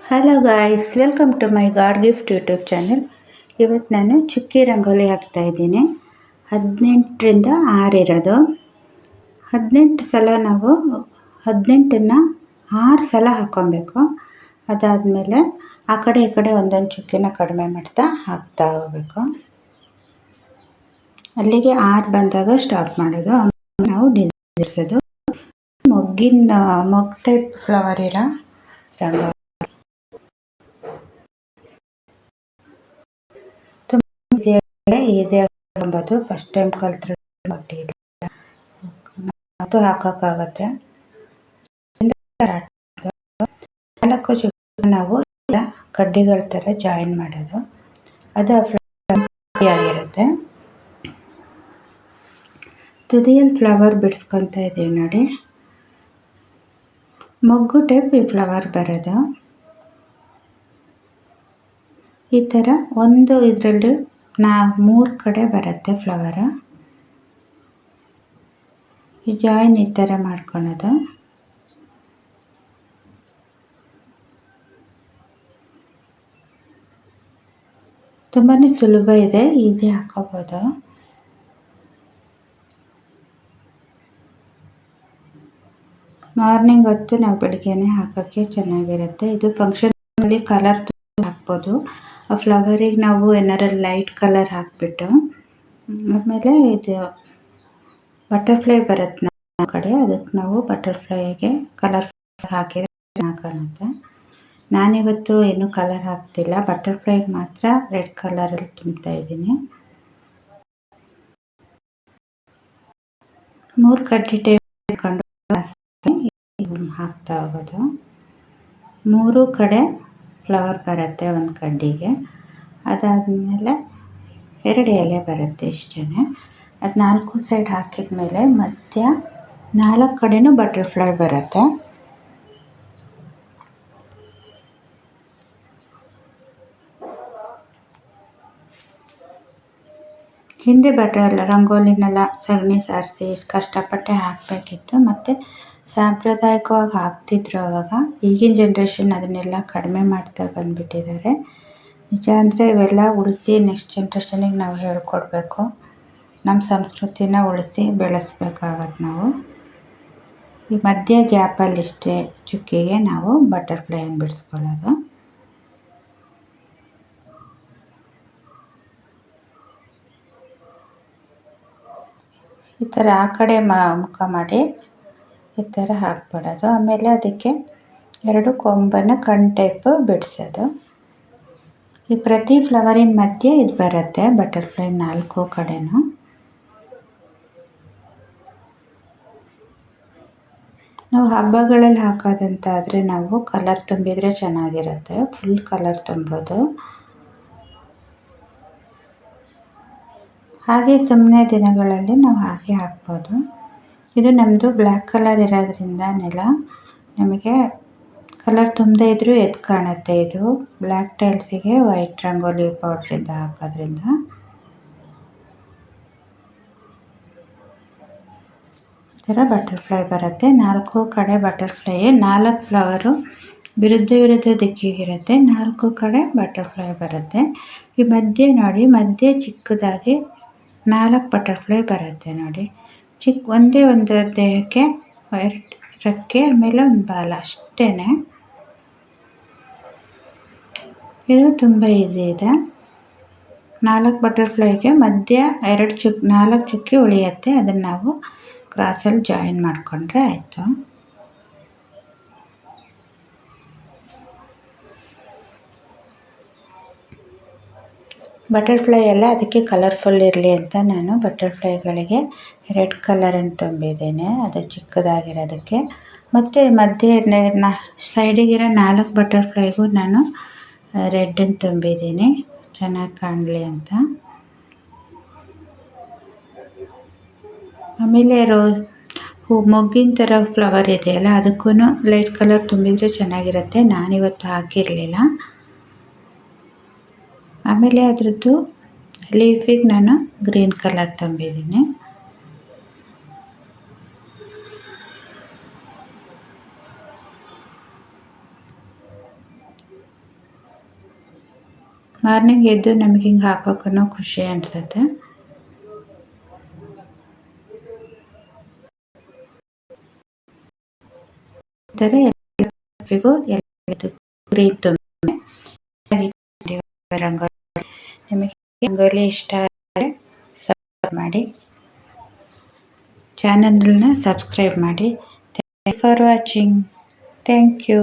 Hello guys, welcome to my God Gift YouTube channel. ಇವತ್ತು ನಾನು ಚುಕ್ಕಿ ರಂಗೋಲಿ ಹಾಕ್ತಾಯಿದ್ದೀನಿ. 18ರಿಂದ 6 ಇರೋದು. 18 ಸಲ ನಾವು 18ನ್ನು 6 ಸಲ ಹಾಕ್ಕೊಬೇಕು. ಅದಾದಮೇಲೆ ಆ ಕಡೆ ಈ ಕಡೆ ಒಂದೊಂದು ಚುಕ್ಕಿನ ಕಡಿಮೆ ಮಾಡ್ತಾ ಹಾಕ್ತಾ ಹೋಗಬೇಕು. ಅಲ್ಲಿಗೆ 6 ಬಂದಾಗ ಸ್ಟಾಪ್ ಮಾಡೋದು. ಆಮೇಲೆ ನಾವು ಡಿಸೈನ್ ಇರಿಸೋದು. ಮೊಗ್ಗು ಟೈಪ್ ಫ್ಲವರ್ ಇರೋ ರಂಗೋಲಿ ಇದೆ ಅಂಬೋದು ಫಸ್ಟ್ ಟೈಮ್ ಕಲ್ತ್ರೆ ಅದು ಹಾಕೋಕ್ಕಾಗತ್ತೆ. 4 ಚುಕ್ಕಿ ನಾವು ಕಡ್ಡಿಗಳ ಥರ ಜಾಯಿನ್ ಮಾಡೋದು. ಅದು ಆಗಿರುತ್ತೆ. ತುದಿಯಲ್ಲಿ ಫ್ಲವರ್ ಬಿಡಿಸ್ಕೊತಾ ಇದ್ದೀವಿ ನೋಡಿ. ಮೊಗ್ಗು ಟೈಪ್ ಈ ಫ್ಲವರ್ ಬರೋದು ಈ ಥರ. ಒಂದು ಇದರಲ್ಲಿ 3 ಕಡೆ ಬರುತ್ತೆ ಫ್ಲವರ್. ಈ ಜಾಯಿನ್ ಈ ಥರ ಮಾಡ್ಕೊಳೋದು. ತುಂಬಾ ಸುಲಭ ಇದೆ, ಈಸಿ ಹಾಕೋಬೋದು. ಮಾರ್ನಿಂಗ್ ಹೊತ್ತು ನಾವು ಬೆಳಿಗ್ಗೆನೇ ಹಾಕೋಕ್ಕೆ ಚೆನ್ನಾಗಿರುತ್ತೆ. ಇದು ಫಂಕ್ಷನಲ್ಲಿ ಕಲರ್ ಹಾಕ್ಬೋದು. ಆ ಫ್ಲವರಿಗೆ ನಾವು ಏನಾರು ಲೈಟ್ ಕಲರ್ ಹಾಕಿಬಿಟ್ಟು ಆಮೇಲೆ ಇದು ಬಟರ್ಫ್ಲೈ ಬರುತ್ತೆ ನಮ್ಮ ಕಡೆ, ಅದಕ್ಕೆ ನಾವು ಬಟರ್ಫ್ಲೈಗೆ ಕಲರ್ ಹಾಕಿದರೆ ಚೆನ್ನಾಗಿ ಕಾಣುತ್ತೆ. ನಾನಿವತ್ತು ಏನೂ ಕಲರ್ ಹಾಕ್ತಿಲ್ಲ, ಬಟರ್ಫ್ಲೈಗೆ ಮಾತ್ರ ರೆಡ್ ಕಲರಲ್ಲಿ ತುಂಬ್ತಾ ಇದ್ದೀನಿ. 3 ಕಡ್ಡಿ ಟೈಪ್ ಇಟ್ಕೊಂಡು ಹಾಕ್ತಾ ಹೋಗೋದು. 3 ಕಡೆ ಫ್ಲವರ್ ಬರುತ್ತೆ ಒಂದು ಕಡ್ಡಿಗೆ. ಅದಾದಮೇಲೆ 2 ಎಲೆ ಬರುತ್ತೆ ಇಷ್ಟೇ. ಅದು 4 ಸೈಡ್ ಹಾಕಿದ ಮೇಲೆ ಮಧ್ಯ 4 ಕಡೆನೂ ಬಟರ್ಫ್ಲೈ ಬರುತ್ತೆ. ಹಿಂದೆ ರಂಗೋಲಿನೆಲ್ಲ ಸಗಣಿ ಸಾರಿಸಿ ಎಷ್ಟು ಕಷ್ಟಪಟ್ಟೆ ಹಾಕಬೇಕಿತ್ತು. ಮತ್ತು ಸಾಂಪ್ರದಾಯಿಕವಾಗಿ ಹಾಕ್ತಿದ್ರು ಅವಾಗ. ಈಗಿನ ಜನ್ರೇಷನ್ ಅದನ್ನೆಲ್ಲ ಕಡಿಮೆ ಮಾಡ್ತಾ ಬಂದುಬಿಟ್ಟಿದ್ದಾರೆ. ನಿಜ ಅಂದರೆ ಇವೆಲ್ಲ ಉಳಿಸಿ ನೆಕ್ಸ್ಟ್ ಜನ್ರೇಷನಿಗೆ ನಾವು ಹೇಳ್ಕೊಡ್ಬೇಕು. ನಮ್ಮ ಸಂಸ್ಕೃತಿನ ಉಳಿಸಿ ಬೆಳೆಸ್ಬೇಕಾಗತ್ತೆ ನಾವು. ಈ ಮಧ್ಯ ಗ್ಯಾಪಲ್ಲಿ ಇಷ್ಟೇ ಚುಕ್ಕಿಗೆ ನಾವು ಬಟರ್ಫ್ಲೈಯನ್ನು ಬಿಡಿಸ್ಕೊಳ್ಳೋದು. ಈ ಥರ ಆ ಕಡೆ ಮುಖ ಮಾಡಿ ಈ ಥರ ಹಾಕ್ಬಿಡೋದು. ಆಮೇಲೆ ಅದಕ್ಕೆ 2 ಕೊಂಬನ್ನು ಕಣ್ ಟೈಪು ಬಿಡಿಸೋದು. ಈ ಪ್ರತಿ ಫ್ಲವರಿನ ಮಧ್ಯೆ ಇದು ಬರುತ್ತೆ ಬಟರ್ಫ್ಲೈ 4 ಕಡೆನೂ. ನಾವು ಹಬ್ಬಗಳಲ್ಲಿ ಹಾಕೋದಂತಾದರೆ ನಾವು ಕಲರ್ ತುಂಬಿದರೆ ಚೆನ್ನಾಗಿರುತ್ತೆ. ಫುಲ್ ಕಲರ್ ತುಂಬೋದು. ಹಾಗೆ ಸುಮ್ಮನೆ ದಿನಗಳಲ್ಲಿ ನಾವು ಹಾಗೆ ಹಾಕ್ಬೋದು. ಇದು ನಮ್ಮದು ಬ್ಲ್ಯಾಕ್ ಕಲರ್ ಇರೋದ್ರಿಂದ ನೆಲ ನಮಗೆ ಕಲರ್ ತುಂಬದೇ ಇದ್ದರೂ ಎದ್ದು ಕಾಣುತ್ತೆ. ಇದು ಬ್ಲ್ಯಾಕ್ ಟೈಲ್ಸಿಗೆ ವೈಟ್ ರಂಗೋಲಿ ಪೌಡ್ರಿಂದ ಹಾಕೋದ್ರಿಂದ. ಈ ಥರ ಬಟರ್ಫ್ಲೈ ಬರುತ್ತೆ. 4 ಕಡೆ ಬಟರ್ಫ್ಲೈ, 4 ಫ್ಲವರು ವಿರುದ್ಧ ದಿಕ್ಕಿಗಿರುತ್ತೆ. 4 ಕಡೆ ಬಟರ್ಫ್ಲೈ ಬರುತ್ತೆ. ಈ ಮಧ್ಯೆ ನೋಡಿ, ಮಧ್ಯೆ ಚಿಕ್ಕದಾಗಿ 4 ಬಟರ್ಫ್ಲೈ ಬರುತ್ತೆ ನೋಡಿ. ಒಂದೇ ಒಂದು ದೇಹಕ್ಕೆ 2 ರೆಕ್ಕೆ, ಆಮೇಲೆ ಒಂದು ಬಾಲ ಅಷ್ಟೇ. ಇದು ತುಂಬ ಈಸಿ ಇದೆ. 4 ಬಟರ್ಫ್ಲೈಗೆ ಮಧ್ಯ 4 ಚುಕ್ಕಿ ಉಳಿಯುತ್ತೆ. ಅದನ್ನು ನಾವು ಕ್ರಾಸಲ್ಲಿ ಜಾಯಿನ್ ಮಾಡಿಕೊಂಡ್ರೆ ಆಯಿತು. ಬಟರ್ಫ್ಲೈ ಎಲ್ಲ ಅದಕ್ಕೆ ಕಲರ್ಫುಲ್ ಇರಲಿ ಅಂತ ನಾನು ಬಟರ್ಫ್ಲೈಗಳಿಗೆ ರೆಡ್ ಕಲರನ್ನು ತುಂಬಿದ್ದೇನೆ, ಅದು ಚಿಕ್ಕದಾಗಿರೋದಕ್ಕೆ. ಮತ್ತು ಮಧ್ಯೆ ಸೈಡಿಗಿರೋ 4 ಬಟರ್ಫ್ಲೈಗೂ ನಾನು ರೆಡ್ಡನ್ನು ತುಂಬಿದ್ದೀನಿ ಚೆನ್ನಾಗಿ ಕಾಣಲಿ ಅಂತ. ಆಮೇಲೆ ಮೊಗ್ಗಿನ ಥರ ಫ್ಲವರ್ ಇದೆಯಲ್ಲ, ಅದಕ್ಕೂ ಲೈಟ್ ಕಲರ್ ತುಂಬಿದರೆ ಚೆನ್ನಾಗಿರುತ್ತೆ. ನಾನಿವತ್ತು ಹಾಕಿರಲಿಲ್ಲ. ಆಮೇಲೆ ಅದರದ್ದು ಲೀಫಿಗೆ ನಾನು ಗ್ರೀನ್ ಕಲರ್ ತುಂಬಿದ್ದೀನಿ. ಮಾರ್ನಿಂಗ್ ಎದ್ದು ನಮಗೆ ಹಿಂಗೆ ಹಾಕೋಕ್ಕೂ ಖುಷಿ ಅನಿಸುತ್ತೆ. ಎಲ್ಲರಿಗೂ ಗ್ರೀನ್ ತುಂಬ ರಂಗೋಲಿ. ನಿಮಗೆ ರಂಗೋಲಿ ಇಷ್ಟ ಆದರೆ ಸಪೋರ್ಟ್ ಮಾಡಿ, ಚಾನಲ್ನ ಸಬ್ಸ್ಕ್ರೈಬ್ ಮಾಡಿ. Thank you for watching. Thank you.